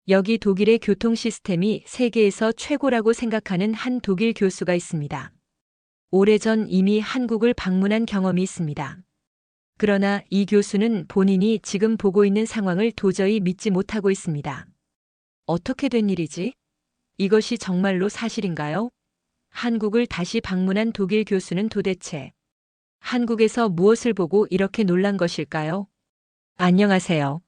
여기 독일의 교통 시스템이 세계에서 최고라고 생각하는 한 독일 교수가 있습니다. 오래전 이미 한국을 방문한 경험이 있습니다. 그러나 이 교수는 본인이 지금 보고 있는 상황을 도저히 믿지 못하고 있습니다. 어떻게 된 일이지? 이것이 정말로 사실인가요? 한국을 다시 방문한 독일 교수는 도대체 한국에서 무엇을 보고 이렇게 놀란 것일까요? 안녕하세요.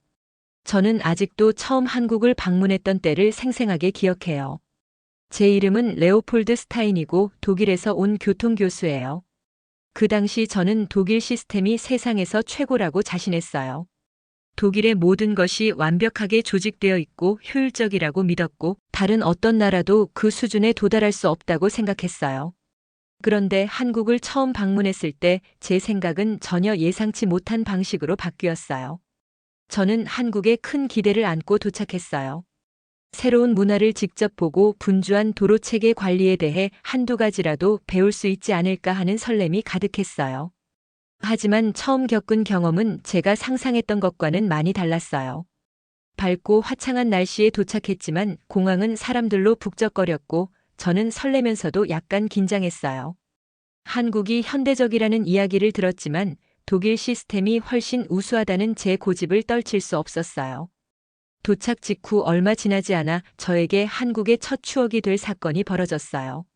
저는 아직도 처음 한국을 방문했던 때를 생생하게 기억해요. 제 이름은 레오폴드 스타인이고 독일에서 온 교통교수예요. 그 당시 저는 독일 시스템이 세상에서 최고라고 자신했어요. 독일의 모든 것이 완벽하게 조직되어 있고 효율적이라고 믿었고 다른 어떤 나라도 그 수준에 도달할 수 없다고 생각했어요. 그런데 한국을 처음 방문했을 때 제 생각은 전혀 예상치 못한 방식으로 바뀌었어요. 저는 한국에 큰 기대를 안고 도착했어요. 새로운 문화를 직접 보고 분주한 도로 체계 관리에 대해 한두 가지라도 배울 수 있지 않을까 하는 설렘이 가득했어요. 하지만 처음 겪은 경험은 제가 상상했던 것과는 많이 달랐어요. 밝고 화창한 날씨에 도착했지만 공항은 사람들로 북적거렸고 저는 설레면서도 약간 긴장했어요. 한국이 현대적이라는 이야기를 들었지만 독일 시스템이 훨씬 우수하다는 제 고집을 떨칠 수 없었어요. 도착 직후 얼마 지나지 않아 저에게 한국의 첫 추억이 될 사건이 벌어졌어요.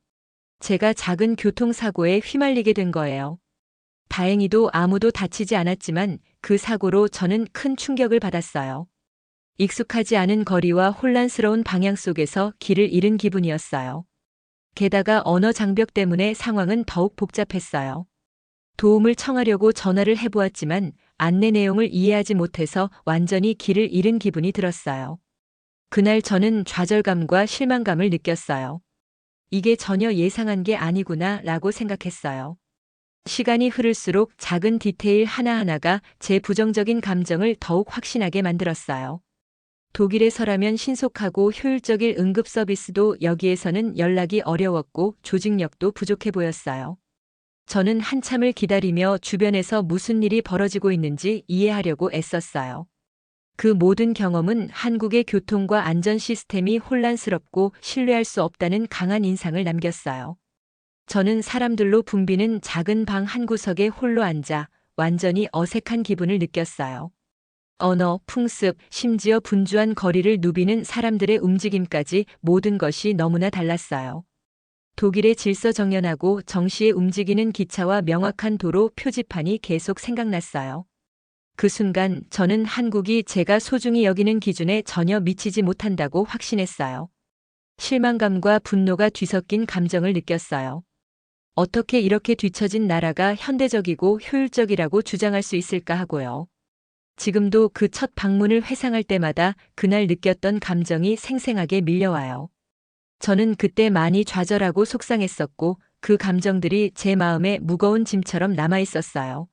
제가 작은 교통사고에 휘말리게 된 거예요. 다행히도 아무도 다치지 않았지만 그 사고로 저는 큰 충격을 받았어요. 익숙하지 않은 거리와 혼란스러운 방향 속에서 길을 잃은 기분이었어요. 게다가 언어 장벽 때문에 상황은 더욱 복잡했어요. 도움을 청하려고 전화를 해보았지만 안내 내용을 이해하지 못해서 완전히 길을 잃은 기분이 들었어요. 그날 저는 좌절감과 실망감을 느꼈어요. 이게 전혀 예상한 게 아니구나 라고 생각했어요. 시간이 흐를수록 작은 디테일 하나하나가 제 부정적인 감정을 더욱 확신하게 만들었어요. 독일에서라면 신속하고 효율적일 응급 서비스도 여기에서는 연락이 어려웠고 조직력도 부족해 보였어요. 저는 한참을 기다리며 주변에서 무슨 일이 벌어지고 있는지 이해하려고 애썼어요. 그 모든 경험은 한국의 교통과 안전 시스템이 혼란스럽고 신뢰할 수 없다는 강한 인상을 남겼어요. 저는 사람들로 붐비는 작은 방 한 구석에 홀로 앉아 완전히 어색한 기분을 느꼈어요. 언어, 풍습, 심지어 분주한 거리를 누비는 사람들의 움직임까지 모든 것이 너무나 달랐어요. 독일의 질서정연하고 정시에 움직이는 기차와 명확한 도로 표지판이 계속 생각났어요. 그 순간 저는 한국이 제가 소중히 여기는 기준에 전혀 미치지 못한다고 확신했어요. 실망감과 분노가 뒤섞인 감정을 느꼈어요. 어떻게 이렇게 뒤처진 나라가 현대적이고 효율적이라고 주장할 수 있을까 하고요. 지금도 그 첫 방문을 회상할 때마다 그날 느꼈던 감정이 생생하게 밀려와요. 저는 그때 많이 좌절하고 속상했었고 그 감정들이 제 마음에 무거운 짐처럼 남아 있었어요.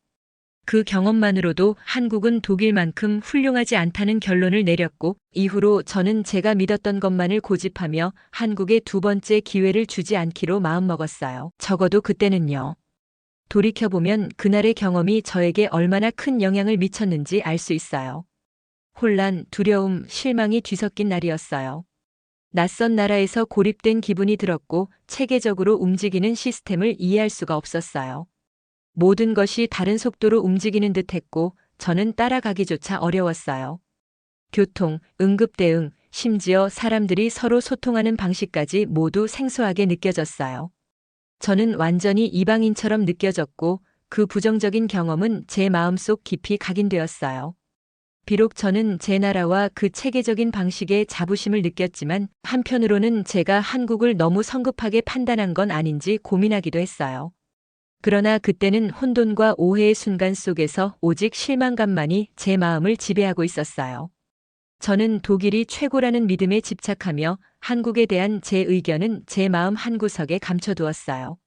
그 경험만으로도 한국은 독일만큼 훌륭하지 않다는 결론을 내렸고 이후로 저는 제가 믿었던 것만을 고집하며 한국에 두 번째 기회를 주지 않기로 마음먹었어요. 적어도 그때는요. 돌이켜보면 그날의 경험이 저에게 얼마나 큰 영향을 미쳤는지 알 수 있어요. 혼란, 두려움, 실망이 뒤섞인 날이었어요. 낯선 나라에서 고립된 기분이 들었고 체계적으로 움직이는 시스템을 이해할 수가 없었어요. 모든 것이 다른 속도로 움직이는 듯했고 저는 따라가기조차 어려웠어요. 교통, 응급 대응, 심지어 사람들이 서로 소통하는 방식까지 모두 생소하게 느껴졌어요. 저는 완전히 이방인처럼 느껴졌고 그 부정적인 경험은 제 마음속 깊이 각인되었어요. 비록 저는 제 나라와 그 체계적인 방식에 자부심을 느꼈지만 한편으로는 제가 한국을 너무 성급하게 판단한 건 아닌지 고민하기도 했어요. 그러나 그때는 혼돈과 오해의 순간 속에서 오직 실망감만이 제 마음을 지배하고 있었어요. 저는 독일이 최고라는 믿음에 집착하며 한국에 대한 제 의견은 제 마음 한구석에 감춰두었어요.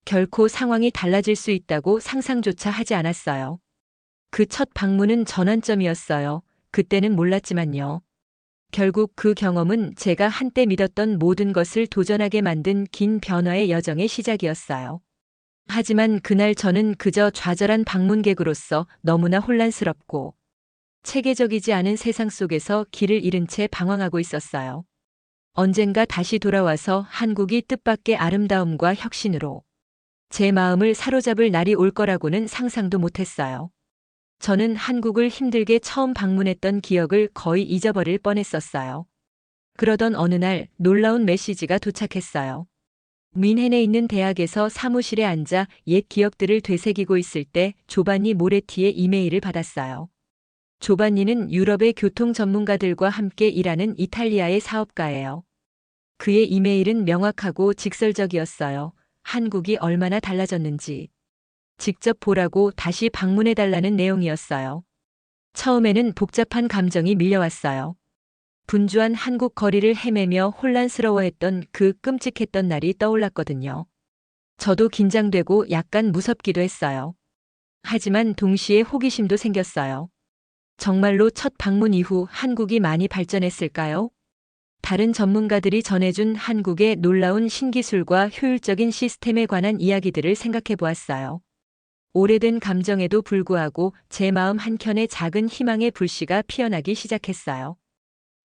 결코 상황이 달라질 수 있다고 상상조차 하지 않았어요. 그 첫 방문은 전환점이었어요. 그때는 몰랐지만요. 결국 그 경험은 제가 한때 믿었던 모든 것을 도전하게 만든 긴 변화의 여정의 시작이었어요. 하지만 그날 저는 그저 좌절한 방문객으로서 너무나 혼란스럽고 체계적이지 않은 세상 속에서 길을 잃은 채 방황하고 있었어요. 언젠가 다시 돌아와서 한국이 뜻밖의 아름다움과 혁신으로 제 마음을 사로잡을 날이 올 거라고는 상상도 못했어요. 저는 한국을 힘들게 처음 방문했던 기억을 거의 잊어버릴 뻔했었어요. 그러던 어느 날 놀라운 메시지가 도착했어요. 뮌헨에 있는 대학에서 사무실에 앉아 옛 기억들을 되새기고 있을 때 조반니 모레티의 이메일을 받았어요. 조반니는 유럽의 교통 전문가들과 함께 일하는 이탈리아의 사업가예요. 그의 이메일은 명확하고 직설적이었어요. 한국이 얼마나 달라졌는지 직접 보라고 다시 방문해달라는 내용이었어요. 처음에는 복잡한 감정이 밀려왔어요. 분주한 한국 거리를 헤매며 혼란스러워했던 그 끔찍했던 날이 떠올랐거든요. 저도 긴장되고 약간 무섭기도 했어요. 하지만 동시에 호기심도 생겼어요. 정말로 첫 방문 이후 한국이 많이 발전했을까요? 다른 전문가들이 전해준 한국의 놀라운 신기술과 효율적인 시스템에 관한 이야기들을 생각해 보았어요. 오래된 감정에도 불구하고 제 마음 한켠에 작은 희망의 불씨가 피어나기 시작했어요.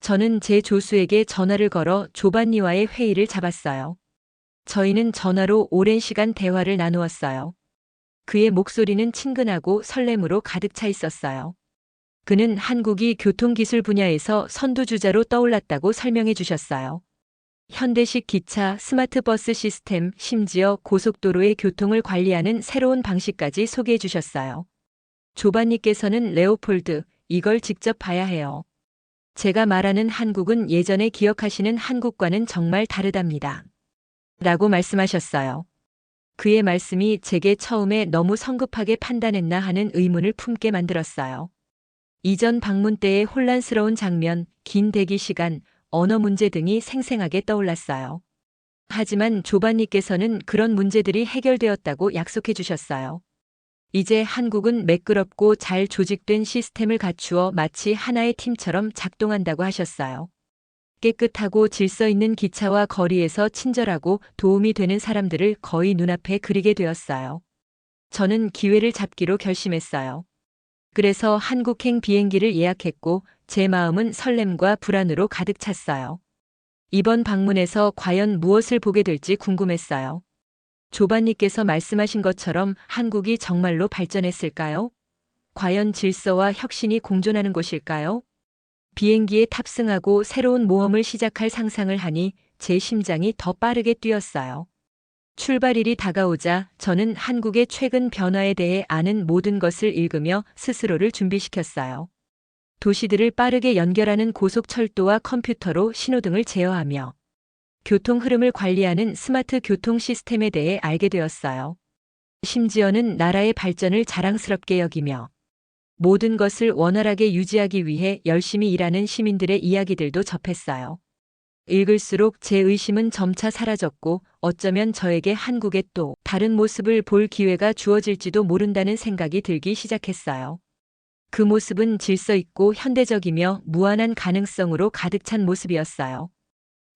저는 제 조수에게 전화를 걸어 조반니와의 회의를 잡았어요. 저희는 전화로 오랜 시간 대화를 나누었어요. 그의 목소리는 친근하고 설렘으로 가득 차 있었어요. 그는 한국이 교통기술 분야에서 선두주자로 떠올랐다고 설명해 주셨어요. 현대식 기차, 스마트버스 시스템, 심지어 고속도로의 교통을 관리하는 새로운 방식까지 소개해 주셨어요. 조반니께서는 레오폴드, 이걸 직접 봐야 해요. 제가 말하는 한국은 예전에 기억하시는 한국과는 정말 다르답니다. 라고 말씀하셨어요. 그의 말씀이 제게 처음에 너무 성급하게 판단했나 하는 의문을 품게 만들었어요. 이전 방문 때의 혼란스러운 장면, 긴 대기 시간, 언어 문제 등이 생생하게 떠올랐어요. 하지만 조반니께서는 그런 문제들이 해결되었다고 약속해 주셨어요. 이제 한국은 매끄럽고 잘 조직된 시스템을 갖추어 마치 하나의 팀처럼 작동한다고 하셨어요. 깨끗하고 질서 있는 기차와 거리에서 친절하고 도움이 되는 사람들을 거의 눈앞에 그리게 되었어요. 저는 기회를 잡기로 결심했어요. 그래서 한국행 비행기를 예약했고 제 마음은 설렘과 불안으로 가득 찼어요. 이번 방문에서 과연 무엇을 보게 될지 궁금했어요. 조반니께서 말씀하신 것처럼 한국이 정말로 발전했을까요? 과연 질서와 혁신이 공존하는 곳일까요? 비행기에 탑승하고 새로운 모험을 시작할 상상을 하니 제 심장이 더 빠르게 뛰었어요. 출발일이 다가오자 저는 한국의 최근 변화에 대해 아는 모든 것을 읽으며 스스로를 준비시켰어요. 도시들을 빠르게 연결하는 고속철도와 컴퓨터로 신호등을 제어하며 교통 흐름을 관리하는 스마트 교통 시스템에 대해 알게 되었어요. 심지어는 나라의 발전을 자랑스럽게 여기며 모든 것을 원활하게 유지하기 위해 열심히 일하는 시민들의 이야기들도 접했어요. 읽을수록 제 의심은 점차 사라졌고 어쩌면 저에게 한국의 또 다른 모습을 볼 기회가 주어질지도 모른다는 생각이 들기 시작했어요. 그 모습은 질서 있고 현대적이며 무한한 가능성으로 가득 찬 모습이었어요.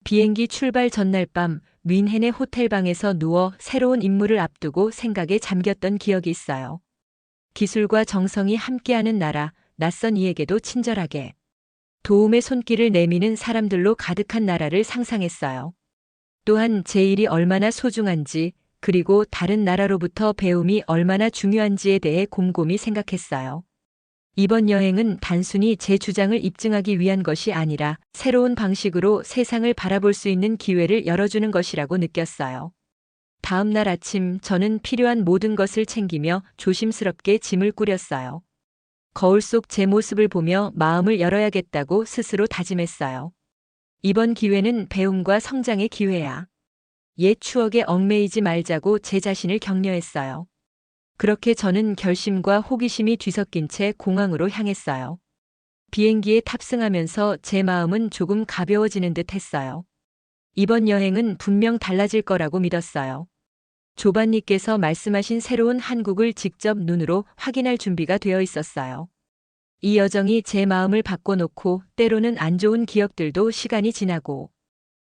비행기 출발 전날 밤 뮌헨의 호텔방에서 누워 새로운 임무를 앞두고 생각에 잠겼던 기억이 있어요. 기술과 정성이 함께하는 나라, 낯선 이에게도 친절하게 도움의 손길을 내미는 사람들로 가득한 나라를 상상했어요. 또한 제 일이 얼마나 소중한지, 그리고 다른 나라로부터 배움이 얼마나 중요한지에 대해 곰곰이 생각했어요. 이번 여행은 단순히 제 주장을 입증하기 위한 것이 아니라 새로운 방식으로 세상을 바라볼 수 있는 기회를 열어주는 것이라고 느꼈어요. 다음 날 아침 저는 필요한 모든 것을 챙기며 조심스럽게 짐을 꾸렸어요. 거울 속 제 모습을 보며 마음을 열어야겠다고 스스로 다짐했어요. 이번 기회는 배움과 성장의 기회야. 옛 추억에 얽매이지 말자고 제 자신을 격려했어요. 그렇게 저는 결심과 호기심이 뒤섞인 채 공항으로 향했어요. 비행기에 탑승하면서 제 마음은 조금 가벼워지는 듯 했어요. 이번 여행은 분명 달라질 거라고 믿었어요. 조반니께서 말씀하신 새로운 한국을 직접 눈으로 확인할 준비가 되어 있었어요. 이 여정이 제 마음을 바꿔놓고 때로는 안 좋은 기억들도 시간이 지나고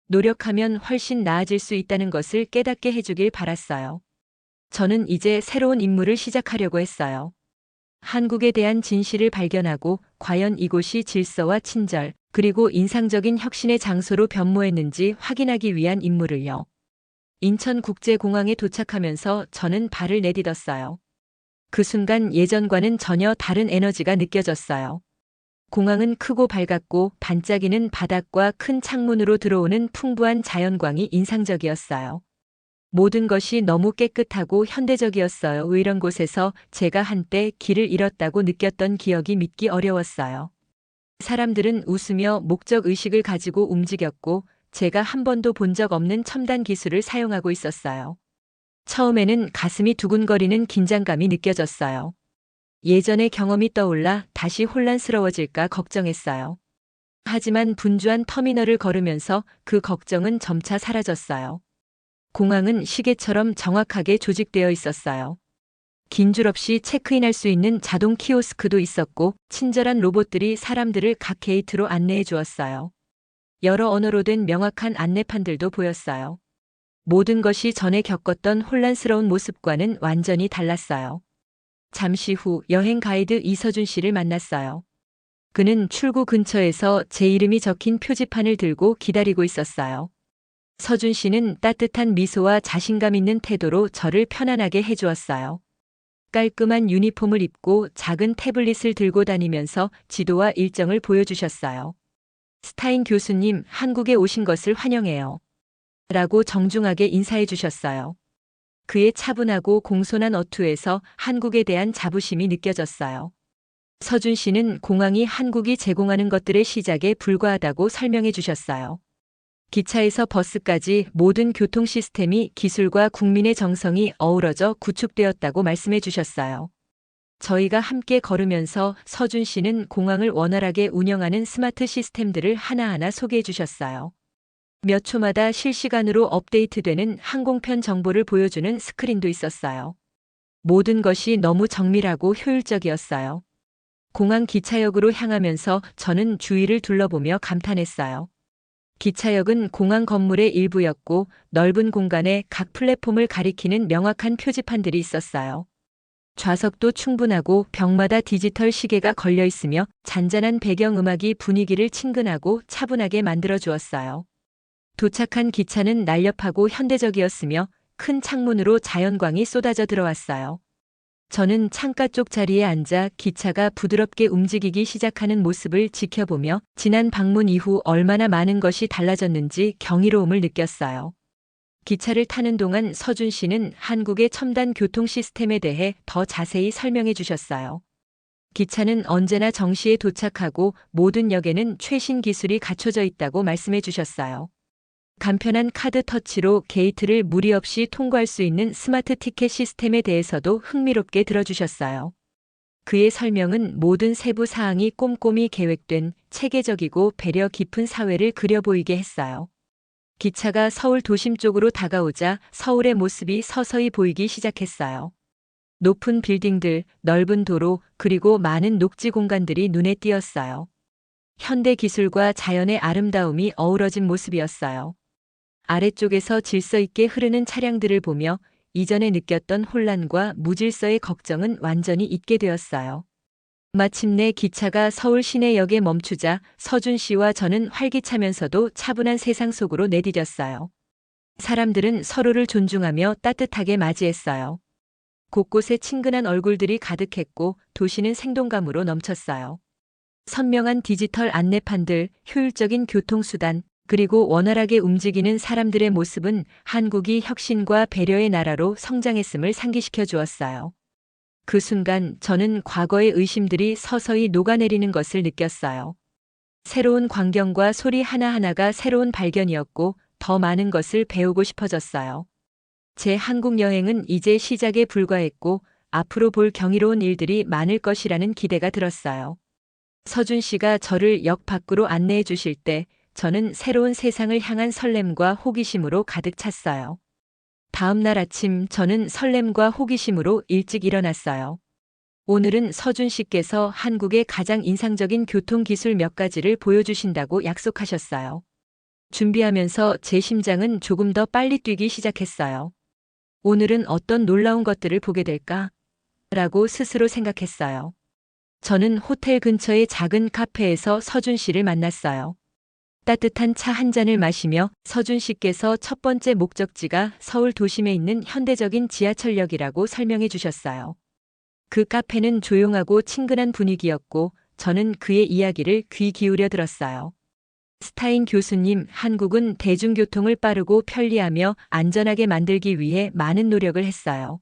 노력하면 훨씬 나아질 수 있다는 것을 깨닫게 해주길 바랐어요. 저는 이제 새로운 임무를 시작하려고 했어요. 한국에 대한 진실을 발견하고 과연 이곳이 질서와 친절, 그리고 인상적인 혁신의 장소로 변모했는지 확인하기 위한 임무를요. 인천국제공항에 도착하면서 저는 발을 내딛었어요. 그 순간 예전과는 전혀 다른 에너지가 느껴졌어요. 공항은 크고 밝았고 반짝이는 바닥과 큰 창문으로 들어오는 풍부한 자연광이 인상적이었어요. 모든 것이 너무 깨끗하고 현대적이었어요. 이런 곳에서 제가 한때 길을 잃었다고 느꼈던 기억이 믿기 어려웠어요. 사람들은 웃으며 목적 의식을 가지고 움직였고 제가 한 번도 본 적 없는 첨단 기술을 사용하고 있었어요. 처음에는 가슴이 두근거리는 긴장감이 느껴졌어요. 예전의 경험이 떠올라 다시 혼란스러워질까 걱정했어요. 하지만 분주한 터미널을 걸으면서 그 걱정은 점차 사라졌어요. 공항은 시계처럼 정확하게 조직되어 있었어요. 긴 줄 없이 체크인할 수 있는 자동 키오스크도 있었고 친절한 로봇들이 사람들을 각 게이트로 안내해 주었어요. 여러 언어로 된 명확한 안내판들도 보였어요. 모든 것이 전에 겪었던 혼란스러운 모습과는 완전히 달랐어요. 잠시 후 여행 가이드 이서준 씨를 만났어요. 그는 출구 근처에서 제 이름이 적힌 표지판을 들고 기다리고 있었어요. 서준 씨는 따뜻한 미소와 자신감 있는 태도로 저를 편안하게 해주었어요. 깔끔한 유니폼을 입고 작은 태블릿을 들고 다니면서 지도와 일정을 보여주셨어요. 스타인 교수님, 한국에 오신 것을 환영해요. 라고 정중하게 인사해 주셨어요. 그의 차분하고 공손한 어투에서 한국에 대한 자부심이 느껴졌어요. 서준 씨는 공항이 한국이 제공하는 것들의 시작에 불과하다고 설명해 주셨어요. 기차에서 버스까지 모든 교통 시스템이 기술과 국민의 정성이 어우러져 구축되었다고 말씀해 주셨어요. 저희가 함께 걸으면서 서준 씨는 공항을 원활하게 운영하는 스마트 시스템들을 하나하나 소개해 주셨어요. 몇 초마다 실시간으로 업데이트되는 항공편 정보를 보여주는 스크린도 있었어요. 모든 것이 너무 정밀하고 효율적이었어요. 공항 기차역으로 향하면서 저는 주위를 둘러보며 감탄했어요. 기차역은 공항 건물의 일부였고 넓은 공간에 각 플랫폼을 가리키는 명확한 표지판들이 있었어요. 좌석도 충분하고 벽마다 디지털 시계가 걸려 있으며 잔잔한 배경음악이 분위기를 친근하고 차분하게 만들어 주었어요. 도착한 기차는 날렵하고 현대적이었으며 큰 창문으로 자연광이 쏟아져 들어왔어요. 저는 창가 쪽 자리에 앉아 기차가 부드럽게 움직이기 시작하는 모습을 지켜보며 지난 방문 이후 얼마나 많은 것이 달라졌는지 경이로움을 느꼈어요. 기차를 타는 동안 서준 씨는 한국의 첨단 교통 시스템에 대해 더 자세히 설명해 주셨어요. 기차는 언제나 정시에 도착하고 모든 역에는 최신 기술이 갖춰져 있다고 말씀해 주셨어요. 간편한 카드 터치로 게이트를 무리 없이 통과할 수 있는 스마트 티켓 시스템에 대해서도 흥미롭게 들어주셨어요. 그의 설명은 모든 세부 사항이 꼼꼼히 계획된 체계적이고 배려 깊은 사회를 그려 보이게 했어요. 기차가 서울 도심 쪽으로 다가오자 서울의 모습이 서서히 보이기 시작했어요. 높은 빌딩들, 넓은 도로, 그리고 많은 녹지 공간들이 눈에 띄었어요. 현대 기술과 자연의 아름다움이 어우러진 모습이었어요. 아래쪽에서 질서 있게 흐르는 차량들을 보며 이전에 느꼈던 혼란과 무질서의 걱정은 완전히 잊게 되었어요. 마침내 기차가 서울 시내역에 멈추자 서준 씨와 저는 활기차면서도 차분한 세상 속으로 내디뎠어요. 사람들은 서로를 존중하며 따뜻하게 맞이했어요. 곳곳에 친근한 얼굴들이 가득했고 도시는 생동감으로 넘쳤어요. 선명한 디지털 안내판들, 효율적인 교통수단, 그리고 원활하게 움직이는 사람들의 모습은 한국이 혁신과 배려의 나라로 성장했음을 상기시켜 주었어요. 그 순간 저는 과거의 의심들이 서서히 녹아내리는 것을 느꼈어요. 새로운 광경과 소리 하나하나가 새로운 발견이었고 더 많은 것을 배우고 싶어졌어요. 제 한국 여행은 이제 시작에 불과했고 앞으로 볼 경이로운 일들이 많을 것이라는 기대가 들었어요. 서준 씨가 저를 역 밖으로 안내해 주실 때 저는 새로운 세상을 향한 설렘과 호기심으로 가득 찼어요. 다음 날 아침 저는 설렘과 호기심으로 일찍 일어났어요. 오늘은 서준 씨께서 한국의 가장 인상적인 교통기술 몇 가지를 보여주신다고 약속하셨어요. 준비하면서 제 심장은 조금 더 빨리 뛰기 시작했어요. 오늘은 어떤 놀라운 것들을 보게 될까? 라고 스스로 생각했어요. 저는 호텔 근처의 작은 카페에서 서준 씨를 만났어요. 따뜻한 차 한 잔을 마시며 서준 씨께서 첫 번째 목적지가 서울 도심에 있는 현대적인 지하철역이라고 설명해 주셨어요. 그 카페는 조용하고 친근한 분위기였고 저는 그의 이야기를 귀 기울여 들었어요. 스타인 교수님, 한국은 대중교통을 빠르고 편리하며 안전하게 만들기 위해 많은 노력을 했어요.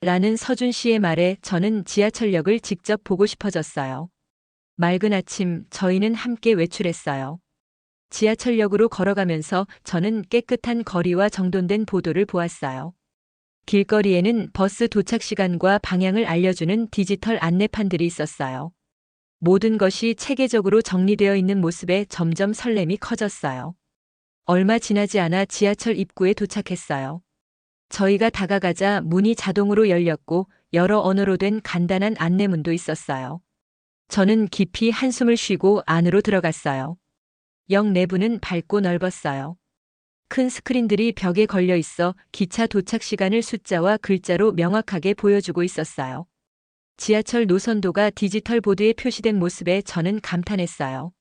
라는 서준 씨의 말에 저는 지하철역을 직접 보고 싶어졌어요. 맑은 아침, 저희는 함께 외출했어요. 지하철역으로 걸어가면서 저는 깨끗한 거리와 정돈된 보도를 보았어요. 길거리에는 버스 도착 시간과 방향을 알려주는 디지털 안내판들이 있었어요. 모든 것이 체계적으로 정리되어 있는 모습에 점점 설렘이 커졌어요. 얼마 지나지 않아 지하철 입구에 도착했어요. 저희가 다가가자 문이 자동으로 열렸고 여러 언어로 된 간단한 안내문도 있었어요. 저는 깊이 한숨을 쉬고 안으로 들어갔어요. 역 내부는 밝고 넓었어요. 큰 스크린들이 벽에 걸려 있어 기차 도착 시간을 숫자와 글자로 명확하게 보여주고 있었어요. 지하철 노선도가 디지털 보드에 표시된 모습에 저는 감탄했어요.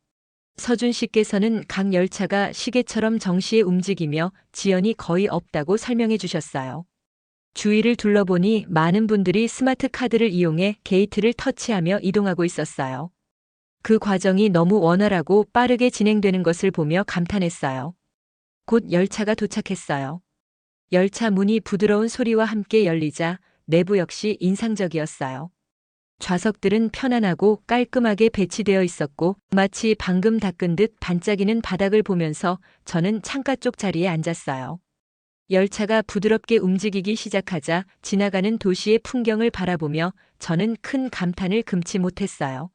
서준 씨께서는 각 열차가 시계처럼 정시에 움직이며 지연이 거의 없다고 설명해 주셨어요. 주위를 둘러보니 많은 분들이 스마트 카드를 이용해 게이트를 터치하며 이동하고 있었어요. 그 과정이 너무 원활하고 빠르게 진행되는 것을 보며 감탄했어요. 곧 열차가 도착했어요. 열차 문이 부드러운 소리와 함께 열리자 내부 역시 인상적이었어요. 좌석들은 편안하고 깔끔하게 배치되어 있었고 마치 방금 닦은 듯 반짝이는 바닥을 보면서 저는 창가 쪽 자리에 앉았어요. 열차가 부드럽게 움직이기 시작하자 지나가는 도시의 풍경을 바라보며 저는 큰 감탄을 금치 못했어요.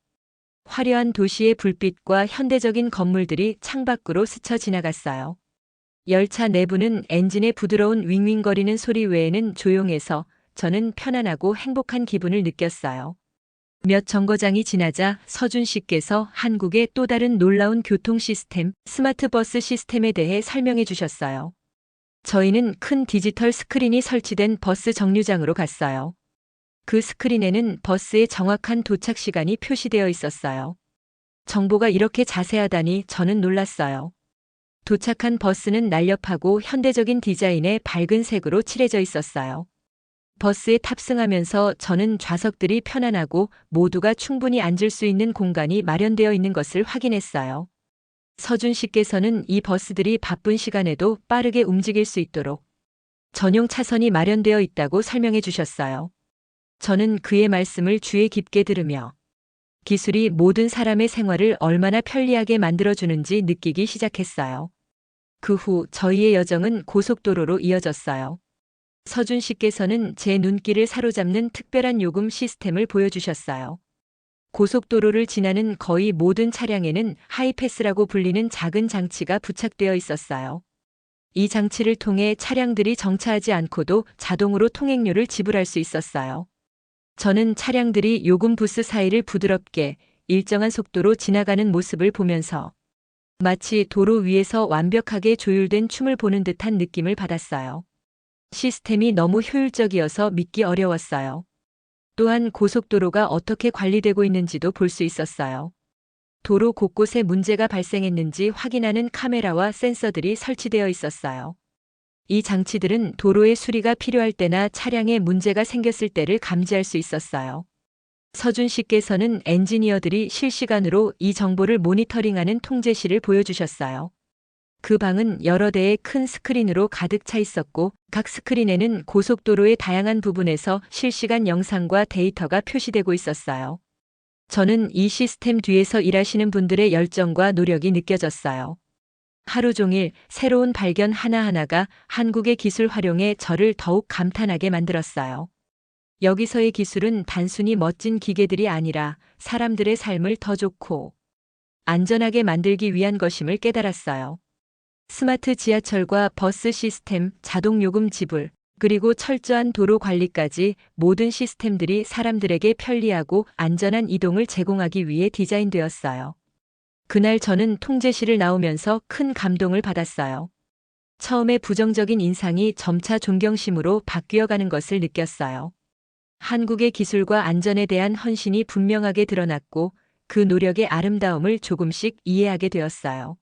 화려한 도시의 불빛과 현대적인 건물들이 창밖으로 스쳐 지나갔어요. 열차 내부는 엔진의 부드러운 윙윙거리는 소리 외에는 조용해서 저는 편안하고 행복한 기분을 느꼈어요. 몇 정거장이 지나자 서준 씨께서 한국의 또 다른 놀라운 교통 시스템, 스마트 버스 시스템에 대해 설명해 주셨어요. 저희는 큰 디지털 스크린이 설치된 버스 정류장으로 갔어요. 그 스크린에는 버스의 정확한 도착 시간이 표시되어 있었어요. 정보가 이렇게 자세하다니 저는 놀랐어요. 도착한 버스는 날렵하고 현대적인 디자인의 밝은 색으로 칠해져 있었어요. 버스에 탑승하면서 저는 좌석들이 편안하고 모두가 충분히 앉을 수 있는 공간이 마련되어 있는 것을 확인했어요. 서준 씨께서는 이 버스들이 바쁜 시간에도 빠르게 움직일 수 있도록 전용 차선이 마련되어 있다고 설명해 주셨어요. 저는 그의 말씀을 귀에 깊게 들으며 기술이 모든 사람의 생활을 얼마나 편리하게 만들어주는지 느끼기 시작했어요. 그 후 저희의 여정은 고속도로로 이어졌어요. 서준 씨께서는 제 눈길을 사로잡는 특별한 요금 시스템을 보여주셨어요. 고속도로를 지나는 거의 모든 차량에는 하이패스라고 불리는 작은 장치가 부착되어 있었어요. 이 장치를 통해 차량들이 정차하지 않고도 자동으로 통행료를 지불할 수 있었어요. 저는 차량들이 요금 부스 사이를 부드럽게 일정한 속도로 지나가는 모습을 보면서 마치 도로 위에서 완벽하게 조율된 춤을 보는 듯한 느낌을 받았어요. 시스템이 너무 효율적이어서 믿기 어려웠어요. 또한 고속도로가 어떻게 관리되고 있는지도 볼 수 있었어요. 도로 곳곳에 문제가 발생했는지 확인하는 카메라와 센서들이 설치되어 있었어요. 이 장치들은 도로의 수리가 필요할 때나 차량에 문제가 생겼을 때를 감지할 수 있었어요. 서준 씨께서는 엔지니어들이 실시간으로 이 정보를 모니터링하는 통제실을 보여주셨어요. 그 방은 여러 대의 큰 스크린으로 가득 차 있었고 각 스크린에는 고속도로의 다양한 부분에서 실시간 영상과 데이터가 표시되고 있었어요. 저는 이 시스템 뒤에서 일하시는 분들의 열정과 노력이 느껴졌어요. 하루 종일 새로운 발견 하나하나가 한국의 기술 활용에 저를 더욱 감탄하게 만들었어요. 여기서의 기술은 단순히 멋진 기계들이 아니라 사람들의 삶을 더 좋고 안전하게 만들기 위한 것임을 깨달았어요. 스마트 지하철과 버스 시스템, 자동 요금 지불, 그리고 철저한 도로 관리까지 모든 시스템들이 사람들에게 편리하고 안전한 이동을 제공하기 위해 디자인되었어요. 그날 저는 통제실을 나오면서 큰 감동을 받았어요. 처음에 부정적인 인상이 점차 존경심으로 바뀌어가는 것을 느꼈어요. 한국의 기술과 안전에 대한 헌신이 분명하게 드러났고 그 노력의 아름다움을 조금씩 이해하게 되었어요.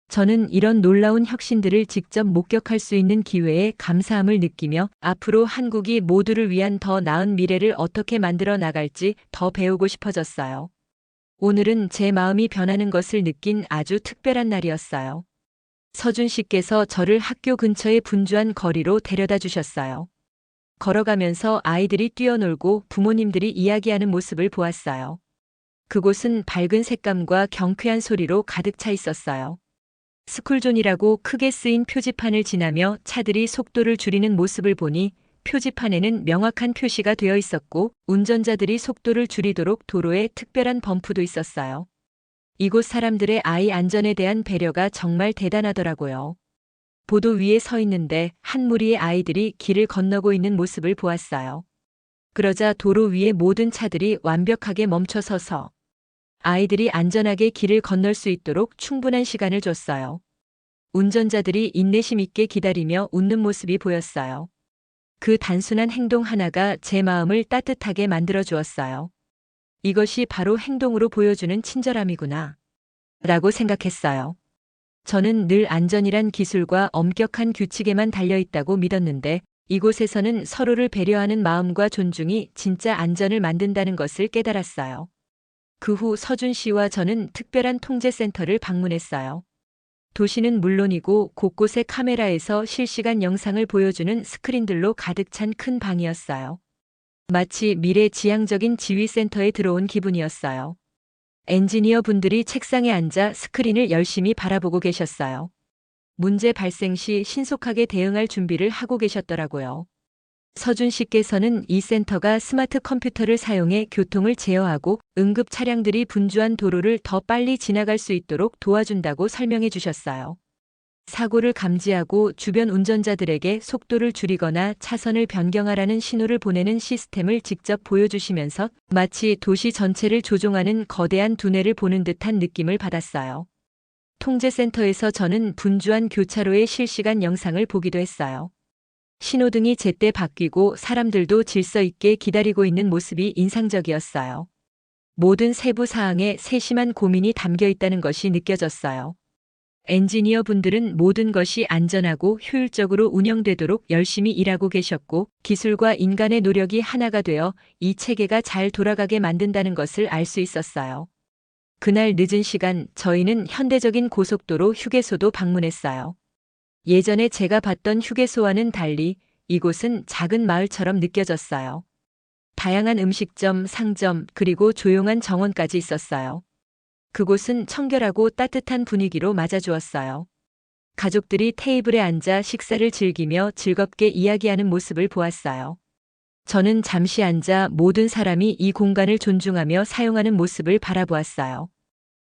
저는 이런 놀라운 혁신들을 직접 목격할 수 있는 기회에 감사함을 느끼며 앞으로 한국이 모두를 위한 더 나은 미래를 어떻게 만들어 나갈지 더 배우고 싶어졌어요. 오늘은 제 마음이 변하는 것을 느낀 아주 특별한 날이었어요. 서준 씨께서 저를 학교 근처의 분주한 거리로 데려다 주셨어요. 걸어가면서 아이들이 뛰어놀고 부모님들이 이야기하는 모습을 보았어요. 그곳은 밝은 색감과 경쾌한 소리로 가득 차 있었어요. 스쿨존이라고 크게 쓰인 표지판을 지나며 차들이 속도를 줄이는 모습을 보니 표지판에는 명확한 표시가 되어 있었고 운전자들이 속도를 줄이도록 도로에 특별한 범프도 있었어요. 이곳 사람들의 아이 안전에 대한 배려가 정말 대단하더라고요. 보도 위에 서 있는데 한 무리의 아이들이 길을 건너고 있는 모습을 보았어요. 그러자 도로 위의 모든 차들이 완벽하게 멈춰서서 아이들이 안전하게 길을 건널 수 있도록 충분한 시간을 줬어요. 운전자들이 인내심 있게 기다리며 웃는 모습이 보였어요. 그 단순한 행동 하나가 제 마음을 따뜻하게 만들어 주었어요. 이것이 바로 행동으로 보여주는 친절함이구나 라고 생각했어요. 저는 늘 안전이란 기술과 엄격한 규칙에만 달려있다고 믿었는데 이곳에서는 서로를 배려하는 마음과 존중이 진짜 안전을 만든다는 것을 깨달았어요. 그 후 서준 씨와 저는 특별한 통제센터를 방문했어요. 도시는 물론이고 곳곳의 카메라에서 실시간 영상을 보여주는 스크린들로 가득 찬 큰 방이었어요. 마치 미래지향적인 지휘센터에 들어온 기분이었어요. 엔지니어 분들이 책상에 앉아 스크린을 열심히 바라보고 계셨어요. 문제 발생 시 신속하게 대응할 준비를 하고 계셨더라고요. 서준 씨께서는 이 센터가 스마트 컴퓨터를 사용해 교통을 제어하고 응급 차량들이 분주한 도로를 더 빨리 지나갈 수 있도록 도와준다고 설명해 주셨어요. 사고를 감지하고 주변 운전자들에게 속도를 줄이거나 차선을 변경하라는 신호를 보내는 시스템을 직접 보여주시면서 마치 도시 전체를 조종하는 거대한 두뇌를 보는 듯한 느낌을 받았어요. 통제센터에서 저는 분주한 교차로의 실시간 영상을 보기도 했어요. 신호등이 제때 바뀌고 사람들도 질서 있게 기다리고 있는 모습이 인상적이었어요. 모든 세부 사항에 세심한 고민이 담겨 있다는 것이 느껴졌어요. 엔지니어 분들은 모든 것이 안전하고 효율적으로 운영되도록 열심히 일하고 계셨고 기술과 인간의 노력이 하나가 되어 이 체계가 잘 돌아가게 만든다는 것을 알 수 있었어요. 그날 늦은 시간 저희는 현대적인 고속도로 휴게소도 방문했어요. 예전에 제가 봤던 휴게소와는 달리 이곳은 작은 마을처럼 느껴졌어요. 다양한 음식점, 상점, 그리고 조용한 정원까지 있었어요. 그곳은 청결하고 따뜻한 분위기로 맞아주었어요. 가족들이 테이블에 앉아 식사를 즐기며 즐겁게 이야기하는 모습을 보았어요. 저는 잠시 앉아 모든 사람이 이 공간을 존중하며 사용하는 모습을 바라보았어요.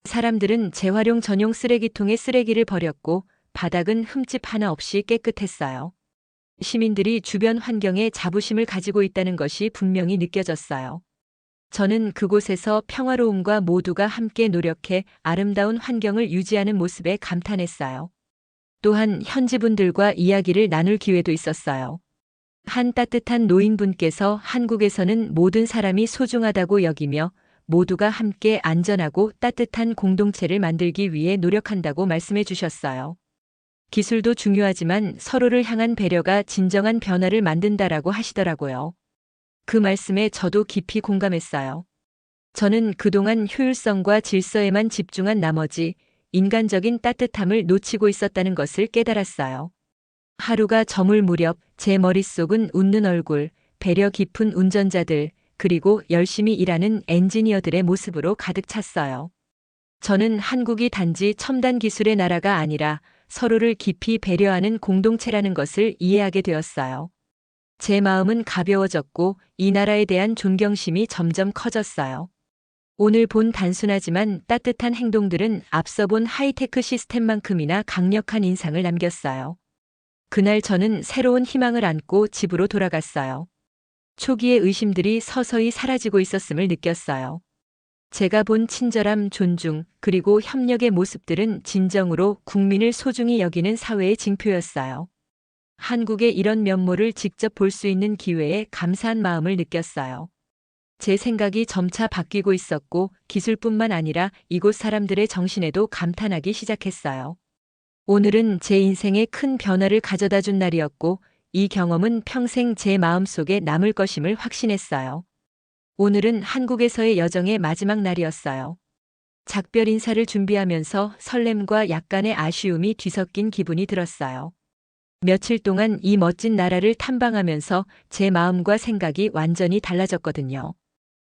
사람들은 재활용 전용 쓰레기통에 쓰레기를 버렸고 바닥은 흠집 하나 없이 깨끗했어요. 시민들이 주변 환경에 자부심을 가지고 있다는 것이 분명히 느껴졌어요. 저는 그곳에서 평화로움과 모두가 함께 노력해 아름다운 환경을 유지하는 모습에 감탄했어요. 또한 현지 분들과 이야기를 나눌 기회도 있었어요. 한 따뜻한 노인분께서 한국에서는 모든 사람이 소중하다고 여기며 모두가 함께 안전하고 따뜻한 공동체를 만들기 위해 노력한다고 말씀해 주셨어요. 기술도 중요하지만 서로를 향한 배려가 진정한 변화를 만든다라고 하시더라고요. 그 말씀에 저도 깊이 공감했어요. 저는 그동안 효율성과 질서에만 집중한 나머지 인간적인 따뜻함을 놓치고 있었다는 것을 깨달았어요. 하루가 저물 무렵 제 머릿속은 웃는 얼굴, 배려 깊은 운전자들, 그리고 열심히 일하는 엔지니어들의 모습으로 가득 찼어요. 저는 한국이 단지 첨단 기술의 나라가 아니라 서로를 깊이 배려하는 공동체라는 것을 이해하게 되었어요. 제 마음은 가벼워졌고 이 나라에 대한 존경심이 점점 커졌어요. 오늘 본 단순하지만 따뜻한 행동들은 앞서 본 하이테크 시스템만큼이나 강력한 인상을 남겼어요. 그날 저는 새로운 희망을 안고 집으로 돌아갔어요. 초기의 의심들이 서서히 사라지고 있었음을 느꼈어요. 제가 본 친절함, 존중, 그리고 협력의 모습들은 진정으로 국민을 소중히 여기는 사회의 징표였어요. 한국의 이런 면모를 직접 볼 수 있는 기회에 감사한 마음을 느꼈어요. 제 생각이 점차 바뀌고 있었고 기술뿐만 아니라 이곳 사람들의 정신에도 감탄하기 시작했어요. 오늘은 제 인생에 큰 변화를 가져다 준 날이었고 이 경험은 평생 제 마음속에 남을 것임을 확신했어요. 오늘은 한국에서의 여정의 마지막 날이었어요. 작별 인사를 준비하면서 설렘과 약간의 아쉬움이 뒤섞인 기분이 들었어요. 며칠 동안 이 멋진 나라를 탐방하면서 제 마음과 생각이 완전히 달라졌거든요.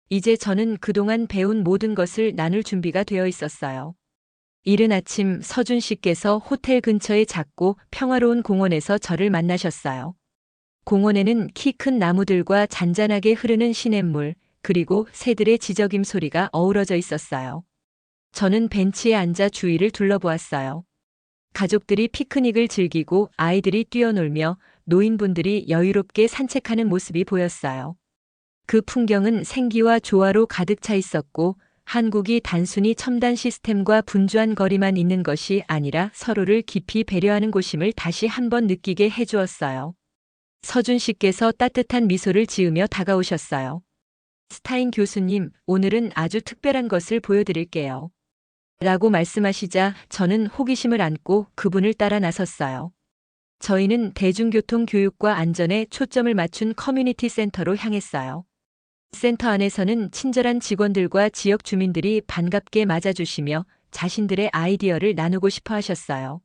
이제 저는 그동안 배운 모든 것을 나눌 준비가 되어 있었어요. 이른 아침 서준 씨께서 호텔 근처의 작고 평화로운 공원에서 저를 만나셨어요. 공원에는 키 큰 나무들과 잔잔하게 흐르는 시냇물, 그리고 새들의 지저귐 소리가 어우러져 있었어요. 저는 벤치에 앉아 주위를 둘러보았어요. 가족들이 피크닉을 즐기고 아이들이 뛰어놀며 노인분들이 여유롭게 산책하는 모습이 보였어요. 그 풍경은 생기와 조화로 가득 차 있었고 한국이 단순히 첨단 시스템과 분주한 거리만 있는 것이 아니라 서로를 깊이 배려하는 곳임을 다시 한번 느끼게 해주었어요. 서준 씨께서 따뜻한 미소를 지으며 다가오셨어요. 스타인 교수님, 오늘은 아주 특별한 것을 보여드릴게요. 라고 말씀하시자 저는 호기심을 안고 그분을 따라 나섰어요. 저희는 대중교통 교육과 안전에 초점을 맞춘 커뮤니티 센터로 향했어요. 센터 안에서는 친절한 직원들과 지역 주민들이 반갑게 맞아주시며 자신들의 아이디어를 나누고 싶어 하셨어요.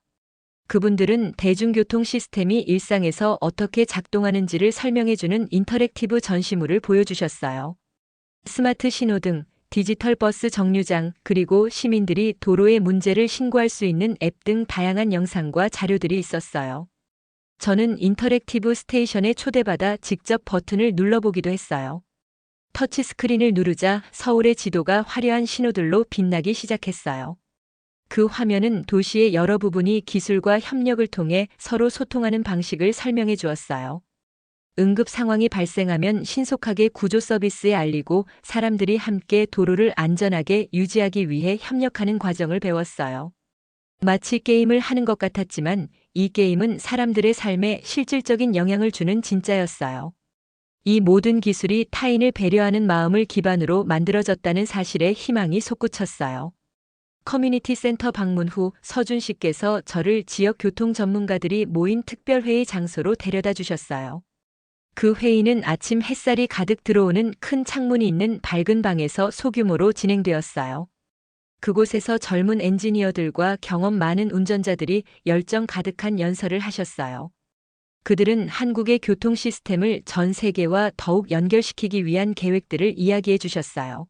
그분들은 대중교통 시스템이 일상에서 어떻게 작동하는지를 설명해주는 인터랙티브 전시물을 보여주셨어요. 스마트 신호등, 디지털 버스 정류장, 그리고 시민들이 도로의 문제를 신고할 수 있는 앱 등 다양한 영상과 자료들이 있었어요. 저는 인터랙티브 스테이션에 초대받아 직접 버튼을 눌러보기도 했어요. 터치스크린을 누르자 서울의 지도가 화려한 신호들로 빛나기 시작했어요. 그 화면은 도시의 여러 부분이 기술과 협력을 통해 서로 소통하는 방식을 설명해 주었어요. 응급 상황이 발생하면 신속하게 구조 서비스에 알리고 사람들이 함께 도로를 안전하게 유지하기 위해 협력하는 과정을 배웠어요. 마치 게임을 하는 것 같았지만 이 게임은 사람들의 삶에 실질적인 영향을 주는 진짜였어요. 이 모든 기술이 타인을 배려하는 마음을 기반으로 만들어졌다는 사실에 희망이 솟구쳤어요. 커뮤니티 센터 방문 후 서준 씨께서 저를 지역 교통 전문가들이 모인 특별회의 장소로 데려다 주셨어요. 그 회의는 아침 햇살이 가득 들어오는 큰 창문이 있는 밝은 방에서 소규모로 진행되었어요. 그곳에서 젊은 엔지니어들과 경험 많은 운전자들이 열정 가득한 연설을 하셨어요. 그들은 한국의 교통 시스템을 전 세계와 더욱 연결시키기 위한 계획들을 이야기해 주셨어요.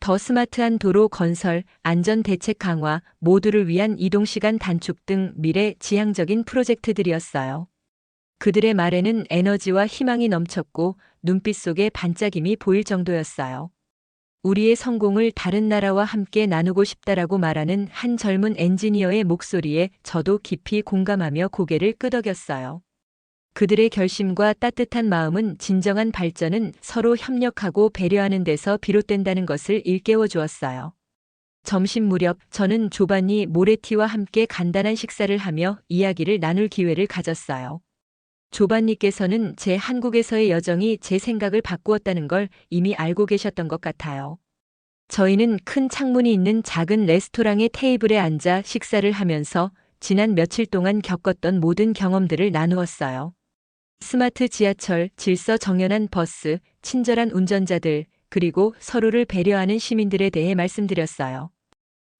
더 스마트한 도로 건설, 안전 대책 강화, 모두를 위한 이동시간 단축 등 미래 지향적인 프로젝트들이었어요. 그들의 말에는 에너지와 희망이 넘쳤고 눈빛 속에 반짝임이 보일 정도였어요. 우리의 성공을 다른 나라와 함께 나누고 싶다라고 말하는 한 젊은 엔지니어의 목소리에 저도 깊이 공감하며 고개를 끄덕였어요. 그들의 결심과 따뜻한 마음은 진정한 발전은 서로 협력하고 배려하는 데서 비롯된다는 것을 일깨워 주었어요. 점심 무렵 저는 조반니 모레티와 함께 간단한 식사를 하며 이야기를 나눌 기회를 가졌어요. 조반니께서는 제 한국에서의 여정이 제 생각을 바꾸었다는 걸 이미 알고 계셨던 것 같아요. 저희는 큰 창문이 있는 작은 레스토랑의 테이블에 앉아 식사를 하면서 지난 며칠 동안 겪었던 모든 경험들을 나누었어요. 스마트 지하철, 질서 정연한 버스, 친절한 운전자들, 그리고 서로를 배려하는 시민들에 대해 말씀드렸어요.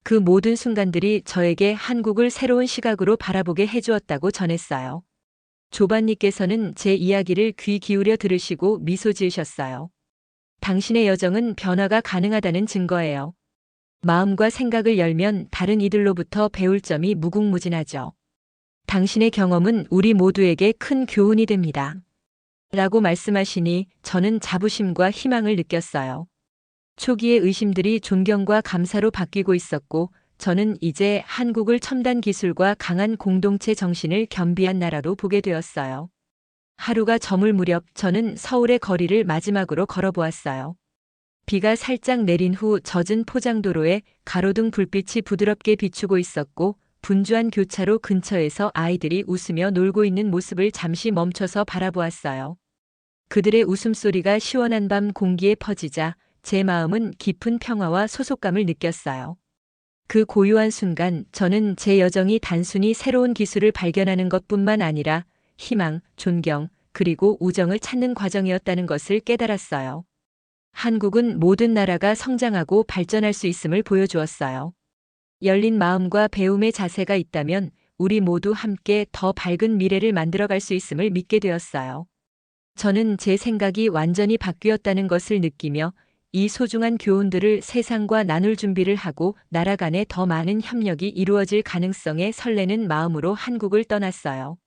그 모든 순간들이 저에게 한국을 새로운 시각으로 바라보게 해주었다고 전했어요. 조반니께서는 제 이야기를 귀 기울여 들으시고 미소 지으셨어요. 당신의 여정은 변화가 가능하다는 증거예요. 마음과 생각을 열면 다른 이들로부터 배울 점이 무궁무진하죠. 당신의 경험은 우리 모두에게 큰 교훈이 됩니다. 라고 말씀하시니 저는 자부심과 희망을 느꼈어요. 초기의 의심들이 존경과 감사로 바뀌고 있었고 저는 이제 한국을 첨단 기술과 강한 공동체 정신을 겸비한 나라로 보게 되었어요. 하루가 저물 무렵 저는 서울의 거리를 마지막으로 걸어보았어요. 비가 살짝 내린 후 젖은 포장도로에 가로등 불빛이 부드럽게 비추고 있었고 분주한 교차로 근처에서 아이들이 웃으며 놀고 있는 모습을 잠시 멈춰서 바라보았어요. 그들의 웃음소리가 시원한 밤 공기에 퍼지자 제 마음은 깊은 평화와 소속감을 느꼈어요. 그 고요한 순간 저는 제 여정이 단순히 새로운 기술을 발견하는 것뿐만 아니라 희망, 존경, 그리고 우정을 찾는 과정이었다는 것을 깨달았어요. 한국은 모든 나라가 성장하고 발전할 수 있음을 보여주었어요. 열린 마음과 배움의 자세가 있다면 우리 모두 함께 더 밝은 미래를 만들어갈 수 있음을 믿게 되었어요. 저는 제 생각이 완전히 바뀌었다는 것을 느끼며 이 소중한 교훈들을 세상과 나눌 준비를 하고 나라 간에 더 많은 협력이 이루어질 가능성에 설레는 마음으로 한국을 떠났어요.